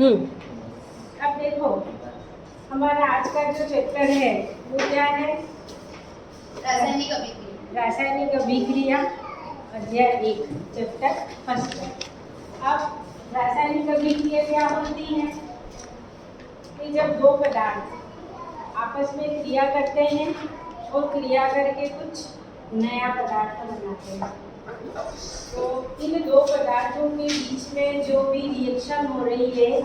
अब देखो हमारा आज का जो चैप्टर है वो क्या है? रासायनिक अभिक्रिया। रासायनिक अभिक्रिया अध्याय 1 चैप्टर फर्स्ट है। अब रासायनिक अभिक्रिया क्या होती है कि जब दो पदार्थ आपस में क्रिया करते हैं और क्रिया करके कुछ नया पदार्थ बनाते हैं, तो इन दो पदार्थों के बीच में जो भी रिएक्शन हो रही है,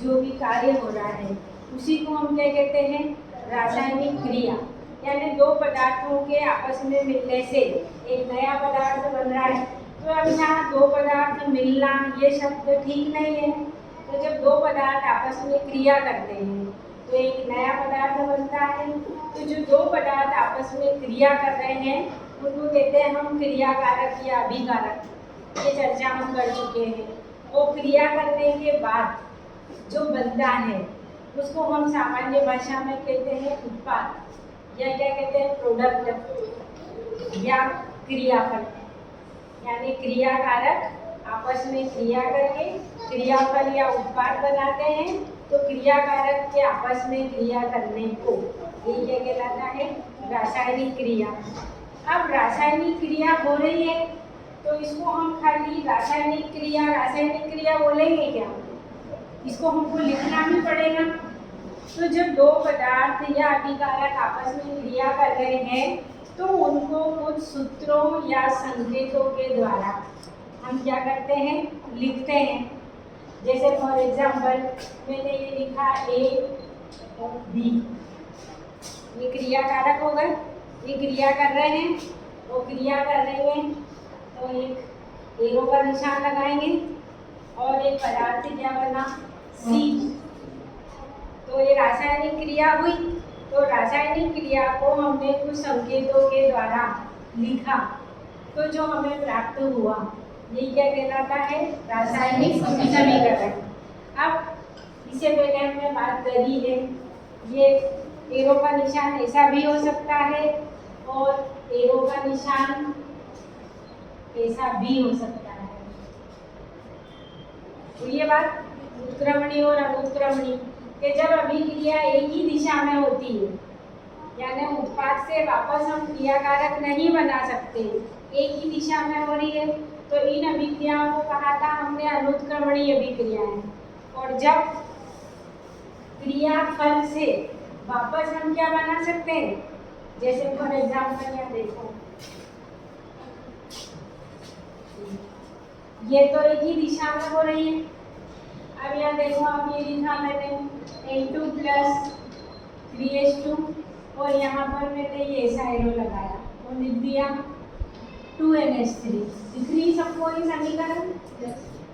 जो भी कार्य हो रहा है, उसी को हम क्या कहते हैं? रासायनिक क्रिया। यानी दो पदार्थों के आपस में मिलने से एक नया पदार्थ बन रहा है। तो अब यहाँ दो पदार्थ मिलना ये शब्द ठीक नहीं है। तो जब दो पदार्थ आपस में क्रिया करते हैं तो एक नया पदार्थ बनता है। तो जो दो पदार्थ आपस में क्रिया कर रहे हैं उनको कहते हैं हम क्रियाकारक या अभिकारक। ये चर्चा हम कर चुके हैं। वो क्रिया करने के बाद जो बनता है उसको हम सामान्य भाषा में कहते हैं उत्पाद, या क्या कहते हैं? प्रोडक्ट या क्रियाफल। यानी क्रियाकारक आपस में क्रिया करके क्रियाफल या उत्पाद बनाते हैं। तो क्रियाकारक के आपस में क्रिया करने को ये क्या कहलाता है? रासायनिक क्रिया। अब रासायनिक क्रिया हो रही है तो इसको हम खाली रासायनिक क्रिया बोलेंगे क्या? इसको हमको लिखना भी पड़ेगा। तो जब दो पदार्थ या अभिकारक आपस में क्रिया कर रहे हैं तो उनको कुछ सूत्रों या संकेतों के द्वारा हम क्या करते हैं? लिखते हैं। जैसे फॉर एग्जाम्पल मैंने ये लिखा A और B, ये क्रियाकारक हो गए। ये क्रिया कर रहे हैं, वो क्रिया कर रहे हैं, तो एक एरो का निशान लगाएंगे और एक पदार्थ क्या बना? C। तो ये रासायनिक क्रिया हुई। तो रासायनिक क्रिया को हमने कुछ संकेतों के द्वारा लिखा, तो जो हमें प्राप्त हुआ ये क्या कहलाता है? रासायनिक समीकरण। अब इससे पहले हमने बात करी है, ये एरो का निशान ऐसा भी हो सकता है और एरो का निशान ऐसा भी हो सकता है। तो ये बात उत्क्रमणी और अनुत्क्रमणी कि जब अभिक्रिया एक ही दिशा में होती है, यानी उत्पाद से वापस हम क्रियाकारक नहीं बना सकते, एक ही दिशा में हो रही है, तो इन अभिक्रियाओं को कहा था हमने अनुत्क्रमणी अभिक्रियाएं। और जब क्रियाफल से वापस हम क्या बना सकते हैं? जैसे फॉर एग्जाम्पल यहाँ देखो, ये तो एक ही दिशा में हो रही है। अब यहाँ देखो, अब ये लिखा मैंने N2 + 3H2 और यहाँ पर मैंने ये ऐसा एरो लगाया और लिख दिया 2NH3। दिख रही सबको ये समीकरण?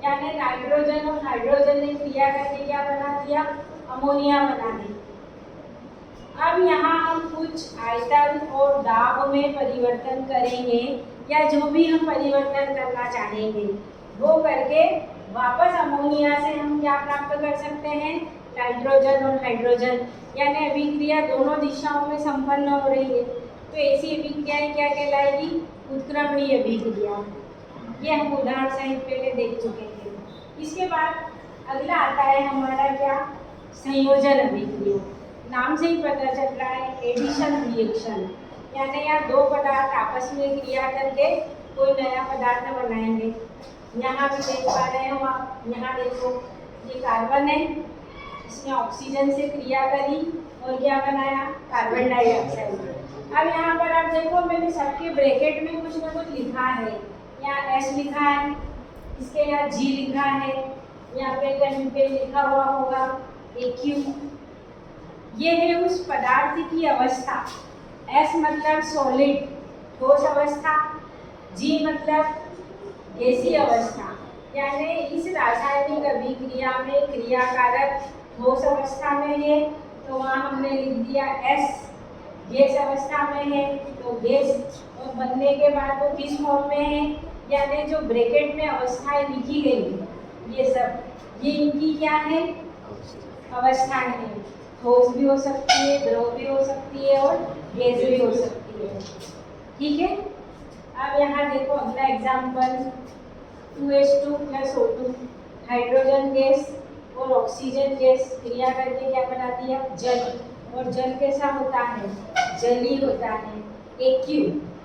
यानी नाइट्रोजन और हाइड्रोजन ने क्रिया करके क्या बना दिया? अमोनिया बना दी। अब यहाँ हम कुछ आयतन और दाब में परिवर्तन करेंगे, या जो भी हम परिवर्तन करना चाहेंगे वो करके वापस अमोनिया से हम क्या प्राप्त कर सकते हैं? नाइट्रोजन और हाइड्रोजन। यानी अभिक्रिया दोनों दिशाओं में संपन्न हो रही है। तो ऐसी अभिक्रियाएं क्या कहलाएगी? उत्क्रमणीय अभिक्रिया। ये हम उदाहरण सहित पहले देख चुके थे। इसके बाद अगला आता है हमारा क्या? संयोजन अभिक्रिया। नाम से ही पता चल रहा है एडिशन रिएक्शन। यानी यहाँ दो पदार्थ आपस में क्रिया करके कोई नया पदार्थ बनाएंगे। यहाँ भी देख पा रहे हो आप, यहाँ देखो ये कार्बन है, इसने ऑक्सीजन से क्रिया करी और क्या बनाया? Carbon dioxide. अब यहाँ पर आप देखो मैंने सबके ब्रैकेट में कुछ ना कुछ लिखा है। यहाँ S लिखा है, इसके यहाँ G लिखा है, यहाँ पे कहीं पे लिखा हुआ होगा AQ। ये है उस पदार्थ की अवस्था। S मतलब सॉलिड ठोस अवस्था, G मतलब गैसीय अवस्था। यानी इस रासायनिक अभिक्रिया में क्रियाकारक ठोस अवस्था में है तो वहाँ हमने लिख दिया S। गैस अवस्था में है तो गैस, और बनने के बाद वो किस फॉर्म में है? यानी जो ब्रैकेट में अवस्थाएं लिखी गई है ये सब, ये इनकी क्या है? अवस्थाएं हैं। ठोस भी हो सकती है, द्रव भी हो सकती है और गैस भी हो सकती है। ठीक है। अब यहाँ देखो अगला example 2H2 + O2 hydrogen gas और ऑक्सीजन गैस क्रिया करके क्या बनाती है? जल। और जल कैसा होता है? जलीय होता है। Aq,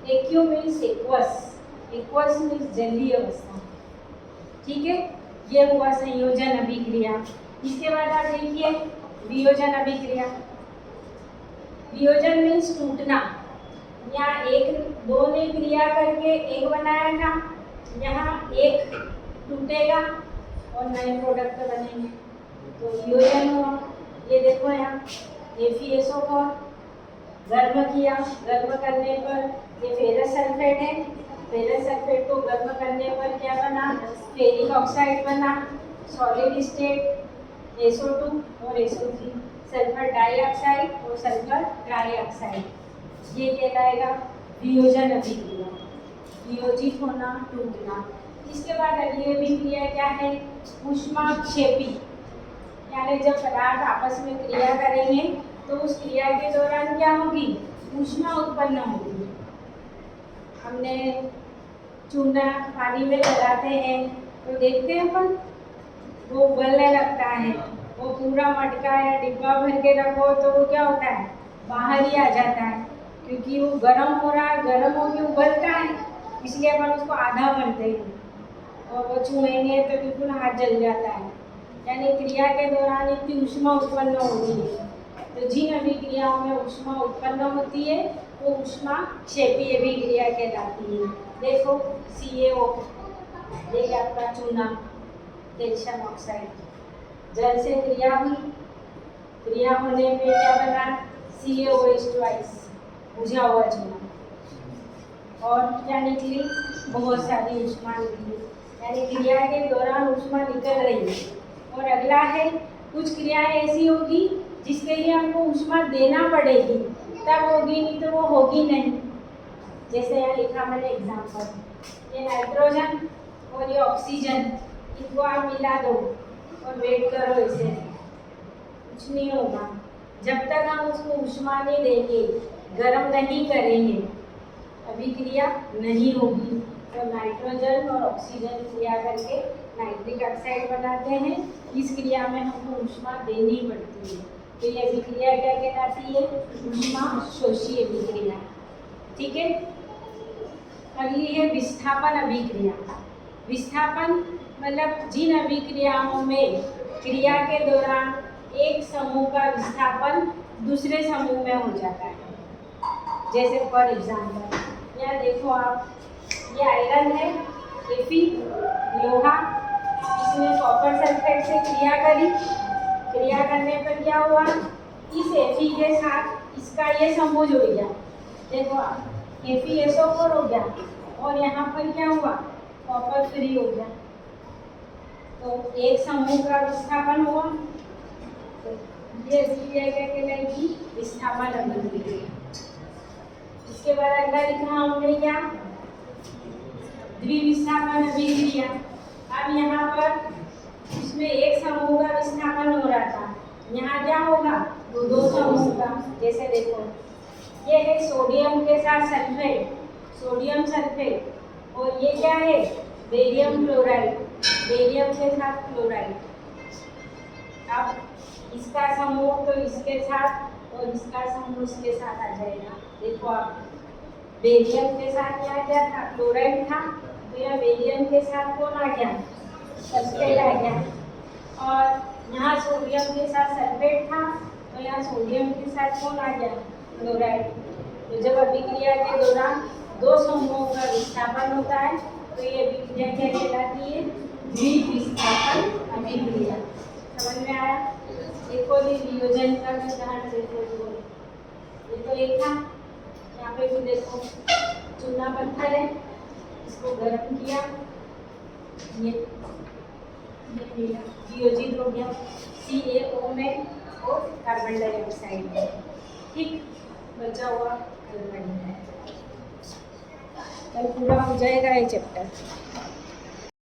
aq means aqueous, aqueous means जलीय अवस्था। ठीक है, ये हुआ संयोजन अभिक्रिया। इसके बाद आप देखिए वियोजन अभिक्रिया। वियोजन मीन्स टूटना। यहाँ एक दो ने क्रिया करके एक बनाया था, यहाँ एक टूटेगा और नए प्रोडक्ट बनेंगे, तो वियोजन हुआ। ये देखो यहाँ FeSO4 गर्म किया, गर्म करने पर ये फेरस सल्फेट है, फेरस सल्फेट को गर्म करने पर क्या बना? फेरिक ऑक्साइड बना, सॉलिड स्टेट SO2 और SO3, सल्फर डाइऑक्साइड और सल्फर ट्राइऑक्साइड। ये कहलाएगा वियोजन अभिक्रिया, वियोजित होना, टूटना। इसके बाद अगली अभिक्रिया क्या है? ऊष्माक्षेपी, यानी जब पदार्थ आपस में क्रिया करेंगे तो उस क्रिया के दौरान क्या होगी? ऊष्मा उत्पन्न होगी। हमने चूना पानी में लगाते हैं तो देखते हैं अपन वो उबलने लगता है, वो पूरा मटका या डिब्बा भर के रखो तो वो क्या होता है? बाहर ही आ जाता है, क्योंकि वो गर्म हो रहा है, गर्म होकर उबलता है, इसलिए अपन उसको आधा भरते हैं और वो छुएंगे तो बिल्कुल हाथ जल जाता है। यानी क्रिया के दौरान इतनी ऊष्मा उत्पन्न होती है। तो जिन अभिक्रियाओं में ऊष्मा उत्पन्न होती है वो ऊष्मा क्षेपी अभिक्रिया कहलाती है। देखो CaO, ये आपका चूना, कैल्शियम ऑक्साइड, जल से क्रिया हुई, क्रिया होने पे क्या बना? CaOH2, बुझा हुआ चूना, और क्या निकली? बहुत सारी ऊष्मा निकली, यानी क्रिया के दौरान ऊष्मा निकल रही है। और अगला है कुछ क्रियाएं ऐसी होगी जिसके लिए हमको ऊष्मा देना पड़ेगी, तब होगी, नहीं तो वो होगी नहीं। जैसे यहाँ लिखा मैंने एग्जाम्पल, ये नाइट्रोजन और ये ऑक्सीजन, इनको आप मिला दो और वेट करो, इसे कुछ नहीं होगा जब तक हम उसको ऊष्मा नहीं देंगे, गर्म नहीं करेंगे, अभिक्रिया नहीं होगी। तो नाइट्रोजन और ऑक्सीजन क्रिया करके नाइट्रिक ऑक्साइड बनाते हैं। इस क्रिया में हमको ऊष्मा देनी पड़ती है, तो ये अभिक्रिया क्या कहलाती है? ऊष्मा शोषी अभिक्रिया। ठीक है, अगली है विस्थापन अभिक्रिया। विस्थापन मतलब जिन अभिक्रियाओं में क्रिया के दौरान एक समूह का विस्थापन दूसरे समूह में हो जाता है। जैसे फॉर एग्जाम्पल यहाँ देखो आप, ये आयरन है, Fe लोहा, इसने कॉपर सल्फेट से क्रिया करी, क्रिया करने पर क्या हुआ? इस Fe के साथ इसका ये समूह जुड़ गया। देखो आप, FeSO4 हो गया और यहाँ पर क्या हुआ? कॉपर फ्री हो गया, तो एक समूह का विस्थापन हुआ। तो ये अभिक्रिया क्या कहलाएगी? विस्थापन अभिक्रिया। इसके बाद अगला लिखा हमने क्या? द्विविस्थापन अभिक्रिया। अब यहाँ पर इसमें एक समूह का विस्थापन हो रहा था, यहाँ क्या होगा? दो समूह का। जैसे देखो ये है सोडियम के साथ सल्फेट, सोडियम सल्फेट, और ये क्या है? बेरियम क्लोराइड, बेरियम के साथ क्लोराइड। अब इसका समूह तो इसके साथ और इसका समूह इसके साथ आ जाएगा। देखो आप, बेरियम के साथ क्या था? क्लोराइड था, तो यहाँ बेरियम के साथ कौन आ गया? सल्फेट आ गया। और यहाँ सोडियम के साथ सल्फेट था, तो यहाँ सोडियम के साथ कौन आ गया? क्लोराइड। तो जब अभिक्रिया के दौरान दो समूहों का विस्थापन होता है तो ये अभिक्रिया क्या कहलाती है? द्विविस्थापन अभिक्रिया। समझ में आया? एक और वियोजन का उदाहरण देखो, ये तो एक था, यहाँ पे भी देखो चूना पत्थर है, इसको गर्म किया, ये वियोजित हो गया CaO में और कार्बन डाइऑक्साइड में। ठीक, बचा हुआ कार्बन डाइऑक्साइड। कल पूरा हो जाएगा ये चैप्टर।